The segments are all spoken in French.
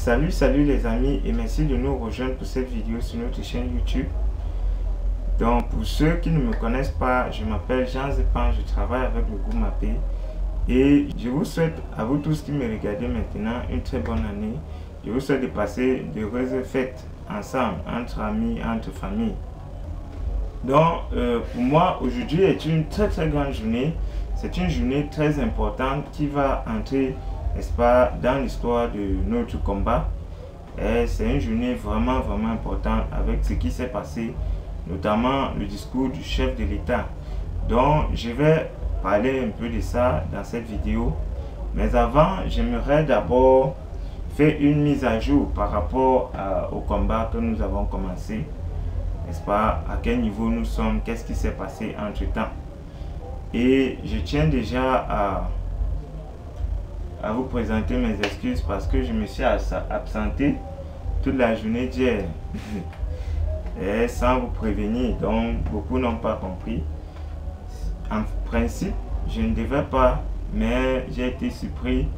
Salut les amis et merci de nous rejoindre pour cette vidéo sur notre chaîne YouTube. Donc pour ceux qui ne me connaissent pas, je m'appelle Jean Zepan, je travaille avec le groupe Mapé et je vous souhaite à vous tous qui me regardez maintenant une très bonne année. Je vous souhaite de passer d'heureuses fêtes ensemble, entre amis, entre familles. Donc pour moi aujourd'hui est une très grande journée. C'est une journée très importante qui va entrer, n'est-ce pas, dans l'histoire de notre combat. C'est une journée vraiment importante avec ce qui s'est passé, notamment le discours du chef de l'État. Donc je vais parler un peu de ça dans cette vidéo. Mais avant, j'aimerais d'abord faire une mise à jour par rapport au combat que nous avons commencé. N'est-ce pas, à quel niveau nous sommes, qu'est-ce qui s'est passé entre temps. Et je tiens déjà à vous présenter mes excuses parce que je me suis absenté toute la journée d'hier et sans vous prévenir, donc beaucoup n'ont pas compris. En principe, je ne devais pas, mais j'ai été surpris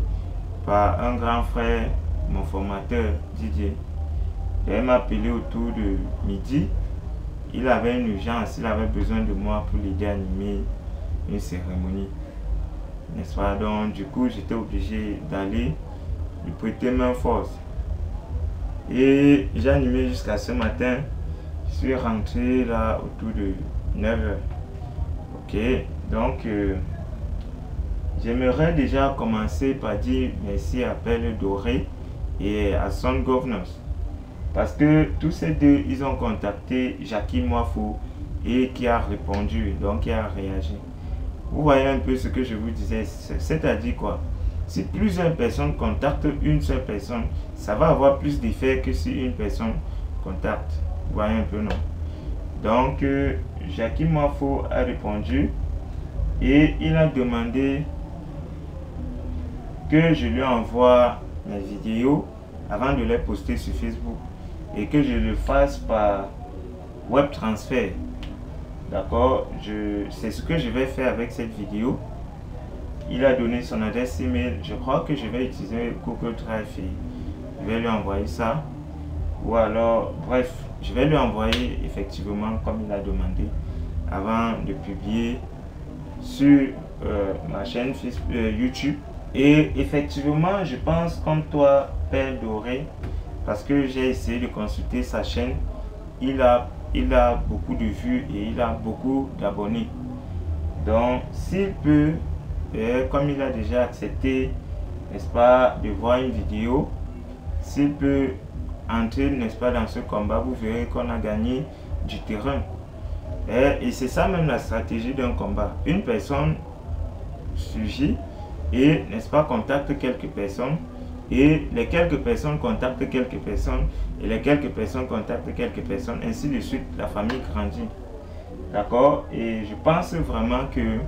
par un grand frère, mon formateur Didier. Il m'a appelé autour de midi. Il avait une urgence, il avait besoin de moi pour l'aider à animer une cérémonie, n'est-ce pas? Donc du coup j'étais obligé d'aller lui prêter main force et j'ai animé jusqu'à ce matin. Je suis rentré là autour de 9h. Ok, donc j'aimerais déjà commencer par dire merci à Pelle Doré et à Son Governance parce que tous ces deux ils ont contacté Jackie Moifou et qui a répondu, donc qui a réagi. Vous voyez un peu ce que je vous disais, c'est-à-dire quoi? Si plusieurs personnes contactent une seule personne, ça va avoir plus d'effet que si une personne contacte. Vous voyez un peu, non? Donc, Jackie Moifou a répondu et il a demandé que je lui envoie mes vidéos avant de les poster sur Facebook et que je le fasse par web transfert. D'accord, c'est ce que je vais faire avec cette vidéo. Il a donné son adresse email. Je crois que je vais utiliser Google Drive et je vais lui envoyer ça. Ou alors, bref, je vais lui envoyer effectivement comme il a demandé avant de publier sur ma chaîne Facebook, YouTube. Et effectivement, je pense comme toi, Père Doré, parce que j'ai essayé de consulter sa chaîne. Il a beaucoup de vues et il a beaucoup d'abonnés. Donc s'il peut, comme il a déjà accepté, n'est-ce pas, de voir une vidéo, s'il peut entrer, n'est-ce pas, dans ce combat, vous verrez qu'on a gagné du terrain. Et c'est ça même la stratégie d'un combat. Une personne surgit et, n'est-ce pas, contacte quelques personnes. Et les quelques personnes contactent quelques personnes et les quelques personnes contactent quelques personnes, ainsi de suite, la famille grandit. D'accord? Et je pense vraiment que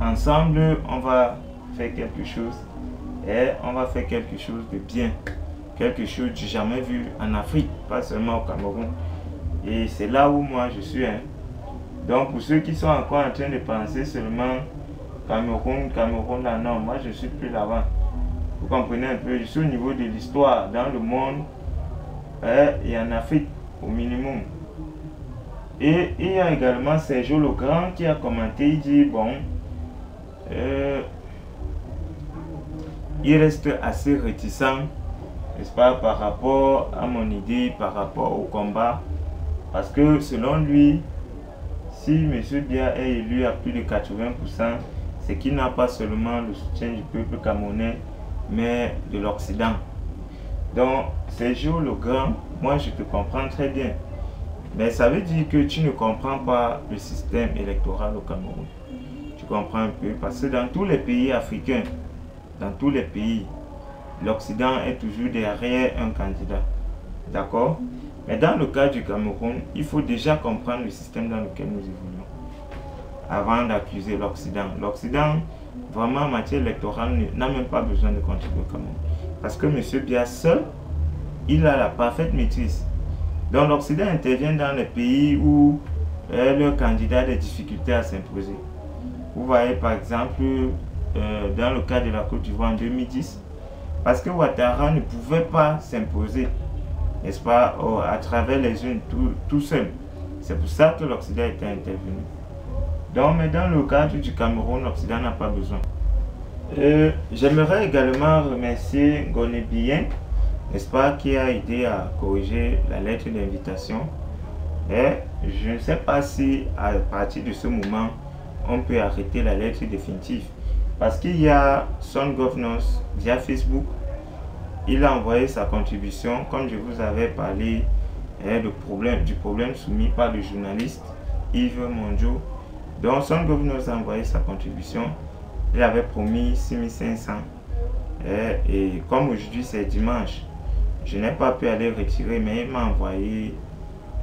ensemble on va faire quelque chose et on va faire quelque chose de bien, quelque chose du jamais vu en Afrique, pas seulement au Cameroun. Et c'est là où moi je suis, hein. Donc pour ceux qui sont encore en train de penser seulement Cameroun là, non, moi je suis plus là-bas. Vous comprenez un peu, je suis au niveau de l'histoire dans le monde et en Afrique au minimum. Et il y a également Sergio le Grand qui a commenté, il dit bon, il reste assez réticent, n'est-ce pas, par rapport à mon idée, par rapport au combat, parce que selon lui, si M. Biya est élu à plus de 80%, c'est qu'il n'a pas seulement le soutien du peuple camerounais, mais de l'Occident. Donc Sergio le Grand, moi je te comprends très bien, mais ça veut dire que tu ne comprends pas le système électoral au Cameroun. Tu comprends un peu, parce que dans tous les pays africains, dans tous les pays, l'Occident est toujours derrière un candidat. D'accord? Mais dans le cas du Cameroun, il faut déjà comprendre le système dans lequel nous évoluons avant d'accuser l'Occident. L'Occident, vraiment en matière électorale, n'a même pas besoin de contribuer au Cameroun. Parce que M. Biya seul, il a la parfaite maîtrise. Donc l'Occident intervient dans les pays où le candidat a des difficultés à s'imposer. Vous voyez par exemple, dans le cas de la Côte d'Ivoire en 2010, Parce que Ouattara ne pouvait pas s'imposer, n'est-ce pas, à travers les unes tout seul. C'est pour ça que l'Occident était intervenu. Donc, mais dans le cadre du Cameroun, l'Occident n'a pas besoin. J'aimerais également remercier Gonebien, n'est-ce pas, qui a aidé à corriger la lettre d'invitation. Et je ne sais pas si à partir de ce moment, on peut arrêter la lettre définitive. Parce qu'il y a Son Governance via Facebook. Il a envoyé sa contribution, comme je vous avais parlé du problème soumis par le journaliste Yves Monjo. Donc Son Governance a envoyé sa contribution. Il avait promis 6500. Et comme aujourd'hui c'est dimanche, je n'ai pas pu aller retirer, mais il m'a envoyé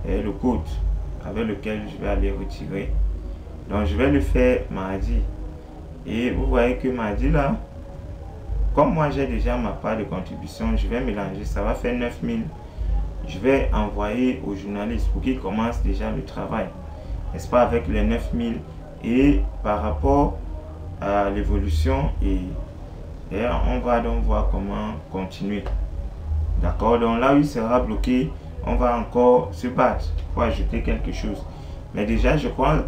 le code avec lequel je vais aller retirer. Donc je vais le faire mardi. Et vous voyez que mardi là, comme moi j'ai déjà ma part de contribution, je vais mélanger, ça va faire 9000. Je vais envoyer aux journalistes pour qu'ils commencent déjà le travail, n'est-ce pas, avec les 9000. Et par rapport à l'évolution, et on va donc voir comment continuer. D'accord, donc là où il sera bloqué, on va encore se battre pour ajouter quelque chose. Mais déjà, je crois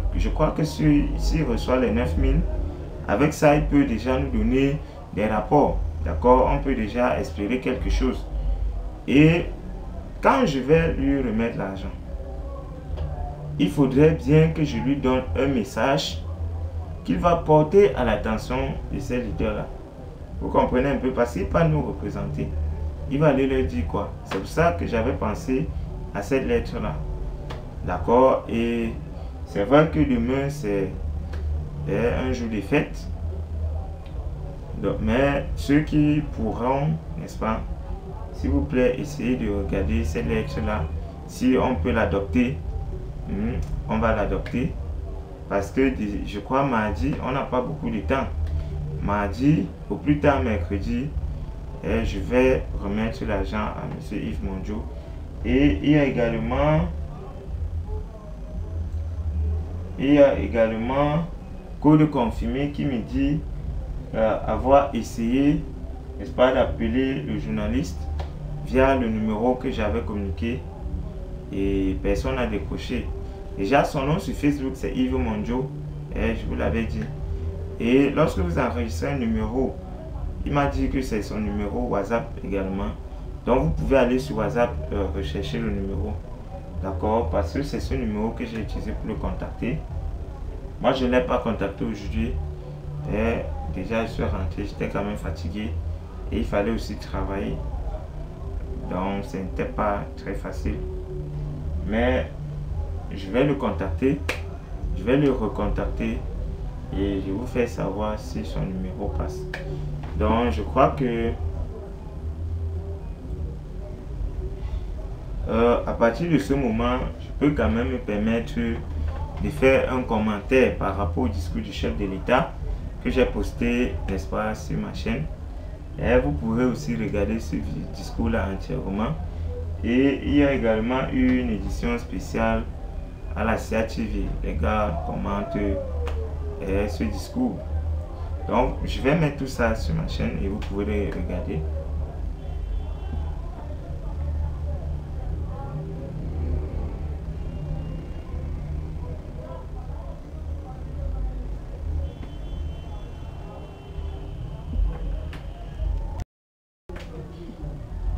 que s'il reçoit les 9000, avec ça, il peut déjà nous donner des rapports. D'accord, on peut déjà espérer quelque chose. Et quand je vais lui remettre l'argent, il faudrait bien que je lui donne un message qu'il va porter à l'attention de ces leaders-là. Vous comprenez un peu, parce qu'il ne va pas nous représenter. Il va aller leur dire quoi. C'est pour ça que j'avais pensé à cette lettre-là. D'accord, et c'est vrai que demain, c'est un jour de fête. Donc, mais ceux qui pourront, n'est-ce pas, s'il vous plaît, essayez de regarder cette lettre-là. Si on peut l'adopter, on va l'adopter. Parce que je crois mardi, on n'a pas beaucoup de temps. Mardi, au plus tard mercredi, je vais remettre l'argent à M. Yves Monjo. Et il y a également Code Confirmé qui me dit avoir essayé, n'est-ce pas, d'appeler le journaliste via le numéro que j'avais communiqué et personne n'a décroché. Déjà son nom sur Facebook c'est Yves Monjo, et je vous l'avais dit. Et lorsque vous enregistrez un numéro, il m'a dit que c'est son numéro WhatsApp également. Donc vous pouvez aller sur WhatsApp rechercher le numéro. D'accord, parce que c'est ce numéro que j'ai utilisé pour le contacter. Moi je ne l'ai pas contacté aujourd'hui. Et déjà je suis rentré, j'étais quand même fatigué. Et il fallait aussi travailler. Donc ce n'était pas très facile. Mais je vais le contacter. Je vais le recontacter. Et je vous fais savoir si son numéro passe. Donc je crois que à partir de ce moment, je peux quand même me permettre de faire un commentaire par rapport au discours du chef de l'État que j'ai posté, n'est-ce pas, sur ma chaîne. Et vous pourrez aussi regarder ce discours-là entièrement. Et il y a également eu une édition spéciale à la CATV. Les gars commentent ce discours. Donc, je vais mettre tout ça sur ma chaîne et vous pourrez regarder.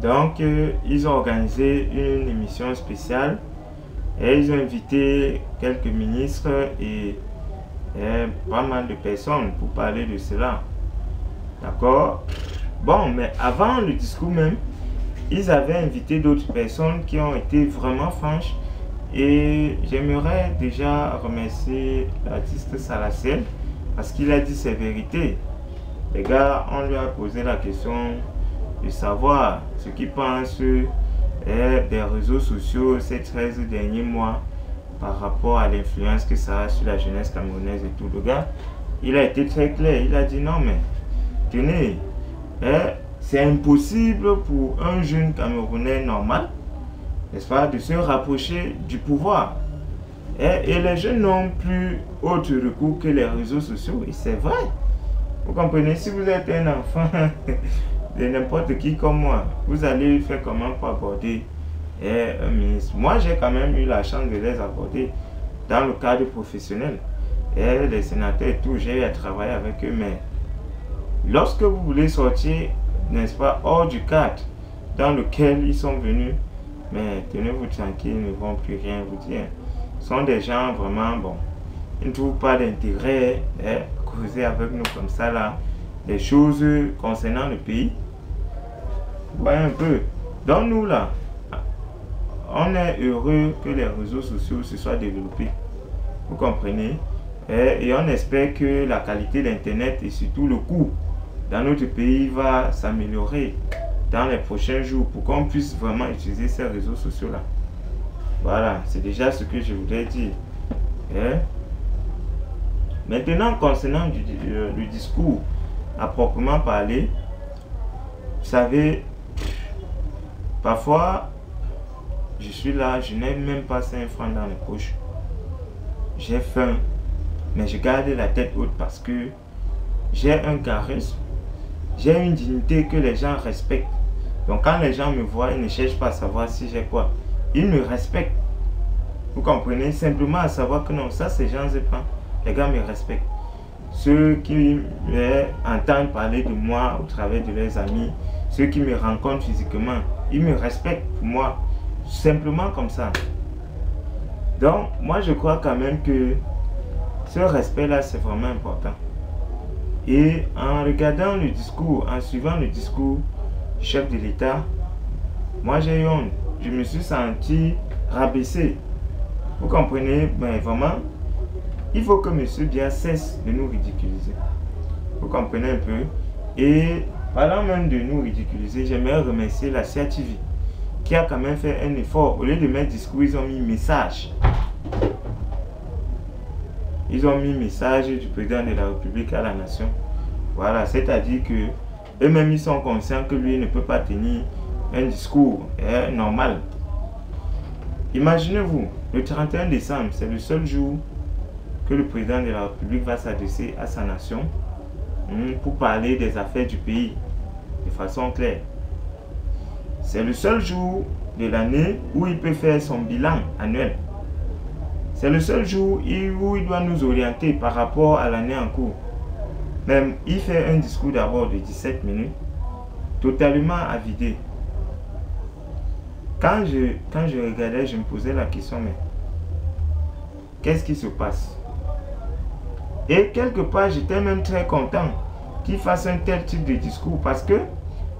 Donc, ils ont organisé une émission spéciale et ils ont invité quelques ministres et pas mal de personnes pour parler de cela. D'accord? Bon, mais avant le discours même, ils avaient invité d'autres personnes qui ont été vraiment franches. Et j'aimerais déjà remercier l'artiste Salacel parce qu'il a dit ses vérités. Les gars, on lui a posé la question de savoir ce qu'il pense des réseaux sociaux ces 13 derniers mois par rapport à l'influence que ça a sur la jeunesse camerounaise et tout. Le gars, il a été très clair. Il a dit non mais, tenez, c'est impossible pour un jeune Camerounais normal, n'est-ce pas, de se rapprocher du pouvoir. Et les jeunes n'ont plus autre recours que les réseaux sociaux. Et c'est vrai. Vous comprenez, si vous êtes un enfant de n'importe qui comme moi. Vous allez faire comment pour aborder un ministre? Moi, j'ai quand même eu la chance de les aborder dans le cadre professionnel. Et les sénateurs et tout, j'ai eu à travailler avec eux. Mais lorsque vous voulez sortir, n'est-ce pas, hors du cadre dans lequel ils sont venus, mais tenez-vous tranquille, ils ne vont plus rien vous dire. Ce sont des gens vraiment, bon, ils ne trouvent pas d'intérêt causer avec nous comme ça là, des choses concernant le pays. Vous voyez un peu. Donc nous là, on est heureux que les réseaux sociaux se soient développés. Vous comprenez? Et on espère que la qualité d'Internet et surtout le coût dans notre pays va s'améliorer dans les prochains jours pour qu'on puisse vraiment utiliser ces réseaux sociaux là. Voilà, c'est déjà ce que je voulais dire. Maintenant, concernant le discours à proprement parler, vous savez, parfois, je suis là, je n'ai même pas 5 francs dans les poches. J'ai faim, mais je garde la tête haute parce que j'ai un charisme, j'ai une dignité que les gens respectent. Donc quand les gens me voient, ils ne cherchent pas à savoir si j'ai quoi. Ils me respectent. Vous comprenez? Simplement à savoir que non, ça c'est Jean Zépan. Les gars me respectent. Ceux qui entendent parler de moi au travers de leurs amis, ceux qui me rencontrent physiquement, ils me respectent pour moi. Simplement comme ça. Donc, moi je crois quand même que ce respect-là, c'est vraiment important. Et en regardant le discours, en suivant le discours du chef de l'État, moi j'ai eu honte. Je me suis senti rabaissé. Vous comprenez? Ben vraiment, il faut que M. Biya cesse de nous ridiculiser. Vous comprenez un peu? Et parlant même de nous ridiculiser, j'aimerais remercier la CATV qui a quand même fait un effort. Au lieu de mettre discours, ils ont mis message. Ils ont mis message du président de la République à la nation. Voilà, c'est-à-dire que eux-mêmes ils sont conscients que lui ne peut pas tenir un discours normal. Imaginez-vous, le 31 décembre, c'est le seul jour que le président de la République va s'adresser à sa nation pour parler des affaires du pays de façon claire. C'est le seul jour de l'année où il peut faire son bilan annuel. C'est le seul jour où il doit nous orienter par rapport à l'année en cours. Même, il fait un discours d'abord de 17 minutes, totalement à vider. Quand je regardais, je me posais la question, mais qu'est-ce qui se passe? Et quelque part, j'étais même très content qu'il fasse un tel type de discours parce que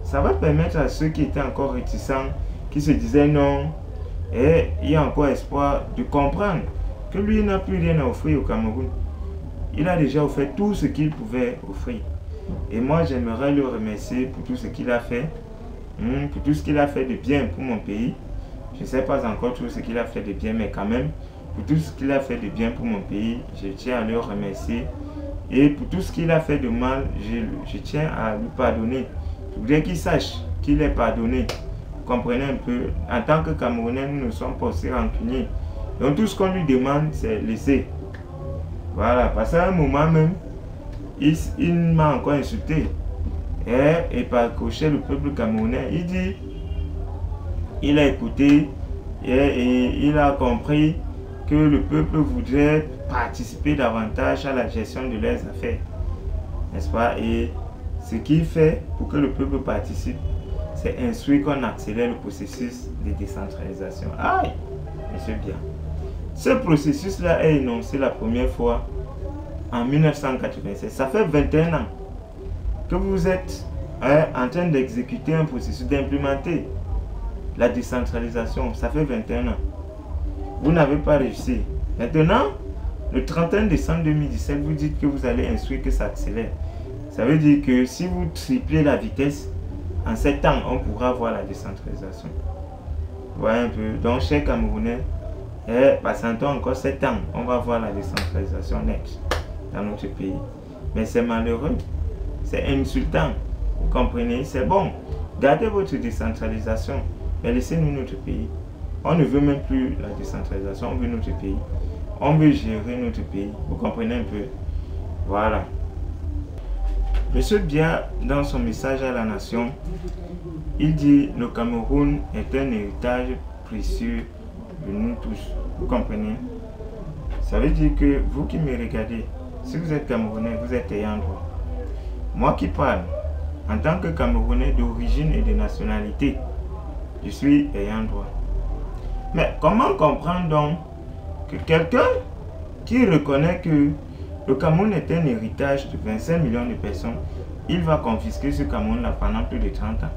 ça va permettre à ceux qui étaient encore réticents, qui se disaient non, et il y a encore espoir de comprendre que lui n'a plus rien à offrir au Cameroun. Il a déjà offert tout ce qu'il pouvait offrir. Et moi, j'aimerais le remercier pour tout ce qu'il a fait, pour tout ce qu'il a fait de bien pour mon pays. Je ne sais pas encore tout ce qu'il a fait de bien, mais quand même, pour tout ce qu'il a fait de bien pour mon pays, je tiens à le remercier. Et pour tout ce qu'il a fait de mal, je tiens à lui pardonner. Je voudrais qu'il sache qu'il est pardonné. Vous comprenez un peu, en tant que Camerounais, nous ne sommes pas aussi rancuniers. Donc tout ce qu'on lui demande, c'est laisser. Voilà, parce qu'à un moment même, il m'a encore insulté. Et par cocher le peuple camerounais, il dit, il a écouté et il a compris que le peuple voudrait participer davantage à la gestion de leurs affaires. N'est-ce pas? Et ce qu'il fait pour que le peuple participe, c'est instruire qu'on accélère le processus de décentralisation. Aïe, monsieur Biya. Ce processus-là est énoncé la première fois en 1987. Ça fait 21 ans que vous êtes en train d'exécuter un processus, d'implémenter la décentralisation. Ça fait 21 ans. Vous n'avez pas réussi. Maintenant, le 31 décembre 2017, vous dites que vous allez instruire que ça accélère. Ça veut dire que si vous triplez la vitesse, en 7 ans, on pourra voir la décentralisation. Vous voyez un peu. Donc, chers Camerounais, passons encore 7 ans, on va voir la décentralisation nette dans notre pays. Mais c'est malheureux, c'est insultant. Vous comprenez? C'est bon. Gardez votre décentralisation, mais laissez-nous notre pays. On ne veut même plus la décentralisation, on veut notre pays. On veut gérer notre pays. Vous comprenez un peu? Voilà. Monsieur Biya, dans son message à la nation, il dit le Cameroun est un héritage précieux de nous tous. Vous comprenez? Ça veut dire que vous qui me regardez, si vous êtes Camerounais, vous êtes ayant droit. Moi qui parle, en tant que Camerounais d'origine et de nationalité, je suis ayant droit. Mais comment comprendre donc que quelqu'un qui reconnaît que le Cameroun est un héritage de 25 millions de personnes, il va confisquer ce Cameroun-là pendant plus de 30 ans?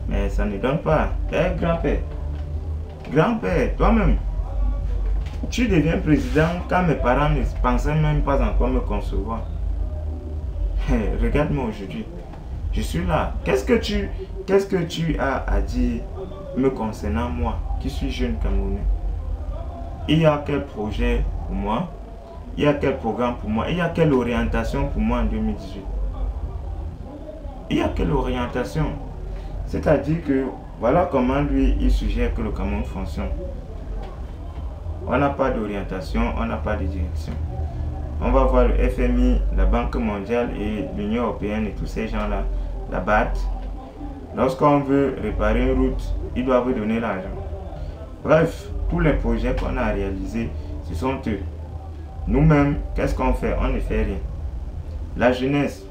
Mais ça ne donne pas. Eh, grand-père, grand-père, toi-même, tu deviens président quand mes parents ne pensaient même pas encore me concevoir. Regarde-moi aujourd'hui. Je suis là. Qu'est-ce que tu as à dire me concernant moi, qui suis jeune Camerounais? Il y a quel projet pour moi? Il y a quel programme pour moi? Il y a quelle orientation pour moi en 2018? Il y a quelle orientation? C'est-à-dire que voilà comment lui, il suggère que le Cameroun fonctionne. On n'a pas d'orientation, on n'a pas de direction. On va voir le FMI, la Banque mondiale et l'Union européenne et tous ces gens-là la battent. Lorsqu'on veut réparer une route, ils doivent donner l'argent. Bref, tous les projets qu'on a réalisés, ce sont eux. Nous-mêmes, qu'est-ce qu'on fait? On ne fait rien. La jeunesse,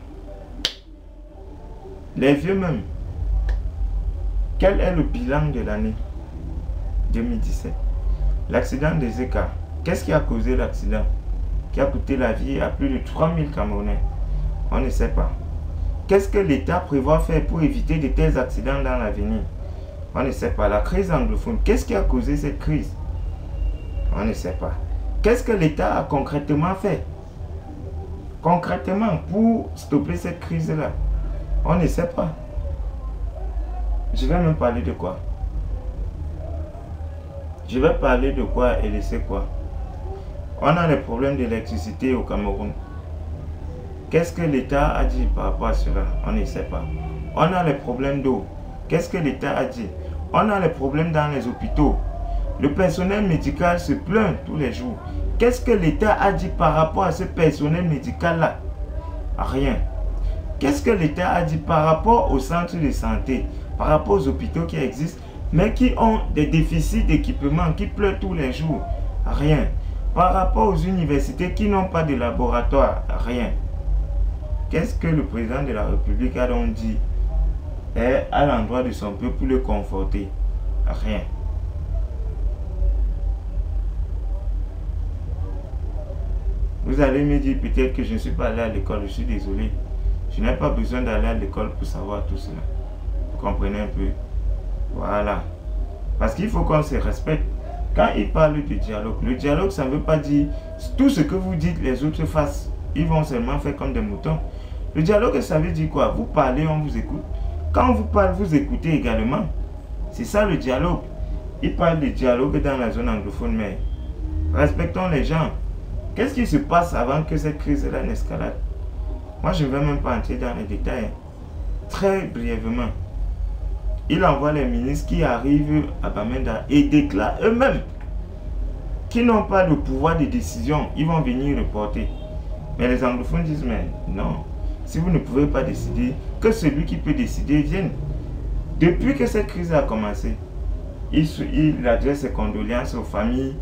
les vieux même. Quel est le bilan de l'année 2017? L'accident des écarts. Qu'est-ce qui a causé l'accident qui a coûté la vie à plus de 3000 Camerounais? On ne sait pas. Qu'est-ce que l'État prévoit faire pour éviter de tels accidents dans l'avenir? On ne sait pas. La crise anglophone, qu'est-ce qui a causé cette crise? On ne sait pas. Qu'est-ce que l'État a concrètement fait? Concrètement, pour stopper cette crise-là? On ne sait pas. Je vais même parler de quoi? Je vais parler de quoi et laisser quoi? On a les problèmes d'électricité au Cameroun. Qu'est-ce que l'État a dit par rapport à cela? On ne sait pas. On a les problèmes d'eau. Qu'est-ce que l'État a dit? On a les problèmes dans les hôpitaux. Le personnel médical se plaint tous les jours. Qu'est-ce que l'État a dit par rapport à ce personnel médical-là? Rien. Qu'est-ce que l'État a dit par rapport aux centres de santé, par rapport aux hôpitaux qui existent, mais qui ont des déficits d'équipement, qui pleurent tous les jours? Rien. Par rapport aux universités qui n'ont pas de laboratoire? Rien. Qu'est-ce que le président de la République a donc dit à l'endroit de son peuple pour le conforter? Rien. Vous allez me dire peut-être que je ne suis pas allé à l'école, je suis désolé. Je n'ai pas besoin d'aller à l'école pour savoir tout cela. Vous comprenez un peu? Voilà. Parce qu'il faut qu'on se respecte. Quand il parle de dialogue, le dialogue, ça ne veut pas dire tout ce que vous dites, les autres fassent. Ils vont seulement faire comme des moutons. Le dialogue, ça veut dire quoi? Vous parlez, on vous écoute. Quand on vous parle, vous écoutez également. C'est ça le dialogue. Il parle de dialogue dans la zone anglophone, mais respectons les gens. Qu'est-ce qui se passe avant que cette crise-là n'escalade? Moi, je ne vais même pas entrer dans les détails. Très brièvement, il envoie les ministres qui arrivent à Bamenda et déclarent eux-mêmes qu'ils n'ont pas le pouvoir de décision. Ils vont venir reporter. Mais les anglophones disent, mais non, si vous ne pouvez pas décider, que celui qui peut décider vienne. Depuis que cette crise a commencé, il adresse ses condoléances aux familles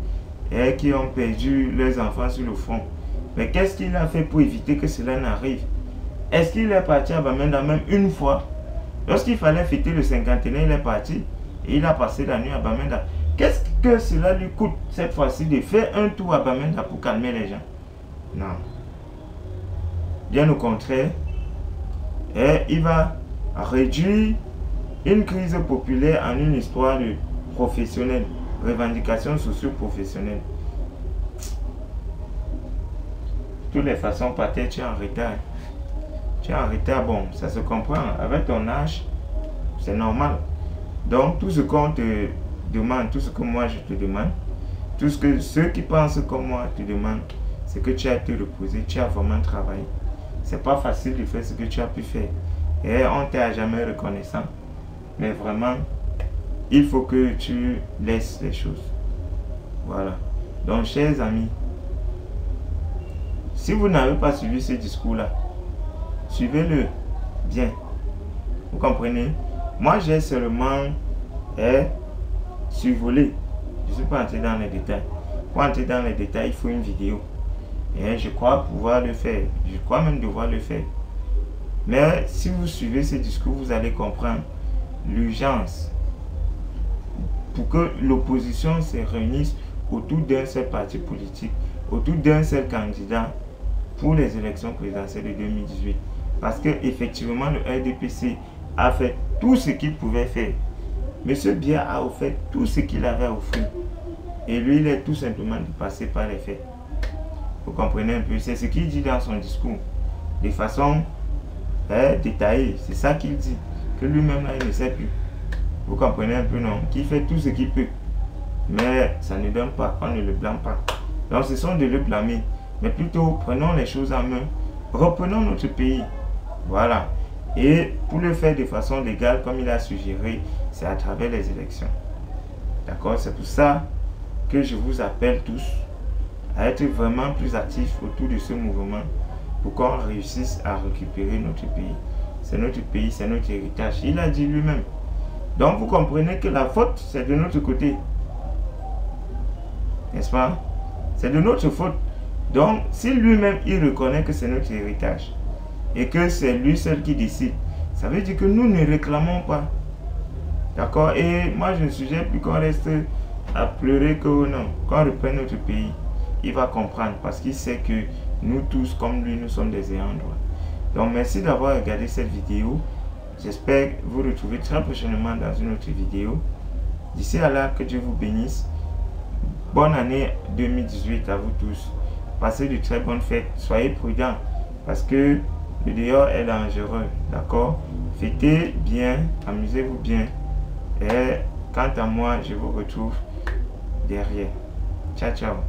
qui ont perdu leurs enfants sur le front. Mais qu'est-ce qu'il a fait pour éviter que cela n'arrive? Est-ce qu'il est parti à Bamenda même une fois? Lorsqu'il fallait fêter le 50e, il est parti et il a passé la nuit à Bamenda. Qu'est-ce que cela lui coûte cette fois-ci de faire un tour à Bamenda pour calmer les gens? Non. Bien au contraire, il va réduire une crise populaire en une histoire de professionnel, revendications socio-professionnelles. De toutes les façons, peut-être tu es en retard. Tu es en retard, bon, ça se comprend. Avec ton âge, c'est normal. Donc, tout ce qu'on te demande, tout ce que moi je te demande, tout ce que ceux qui pensent comme moi te demandent, c'est que tu as été reposé, tu as vraiment travaillé. C'est pas facile de faire ce que tu as pu faire. Et on t'est à jamais reconnaissant. Mais vraiment, il faut que tu laisses les choses. Voilà. Donc, chers amis, si vous n'avez pas suivi ce discours-là, suivez-le bien. Vous comprenez? Moi, j'ai seulement survolé. Je ne suis pas entré dans les détails. Pour entrer dans les détails, il faut une vidéo. Et je crois pouvoir le faire. Je crois même devoir le faire. Mais si vous suivez ce discours, vous allez comprendre l'urgence pour que l'opposition se réunisse autour d'un seul parti politique, autour d'un seul candidat pour les élections présidentielles de 2018. Parce que effectivement, le RDPC a fait tout ce qu'il pouvait faire. Monsieur Biya a offert tout ce qu'il avait à offrir. Et lui, il est tout simplement dépassé par les faits. Vous comprenez un peu? C'est ce qu'il dit dans son discours. De façon détaillée. C'est ça qu'il dit. Que lui-même, là, il ne sait plus. Vous comprenez un peu, non? Qu'il fait tout ce qu'il peut. Mais ça ne donne pas. On ne le blâme pas. Donc, ce sont de le blâmer. Mais plutôt, prenons les choses en main. Reprenons notre pays. Voilà. Et pour le faire de façon légale, comme il a suggéré, c'est à travers les élections. D'accord? C'est pour ça que je vous appelle tous à être vraiment plus actifs autour de ce mouvement pour qu'on réussisse à récupérer notre pays. C'est notre pays, c'est notre héritage. Il a dit lui-même. Donc vous comprenez que la faute, c'est de notre côté. N'est-ce pas? C'est de notre faute. Donc, si lui-même, il reconnaît que c'est notre héritage et que c'est lui seul qui décide, ça veut dire que nous ne réclamons pas. D'accord? Et moi, je ne suggère plus qu'on reste à pleurer que non, qu'on reprenne notre pays. Il va comprendre parce qu'il sait que nous tous, comme lui, nous sommes des ayants droit. Donc, merci d'avoir regardé cette vidéo. J'espère vous retrouver très prochainement dans une autre vidéo. D'ici à là, que Dieu vous bénisse. Bonne année 2018 à vous tous. Passez de très bonnes fêtes. Soyez prudents parce que le dehors est dangereux. D'accord? Fêtez bien, amusez-vous bien. Et quant à moi, je vous retrouve derrière. Ciao, ciao.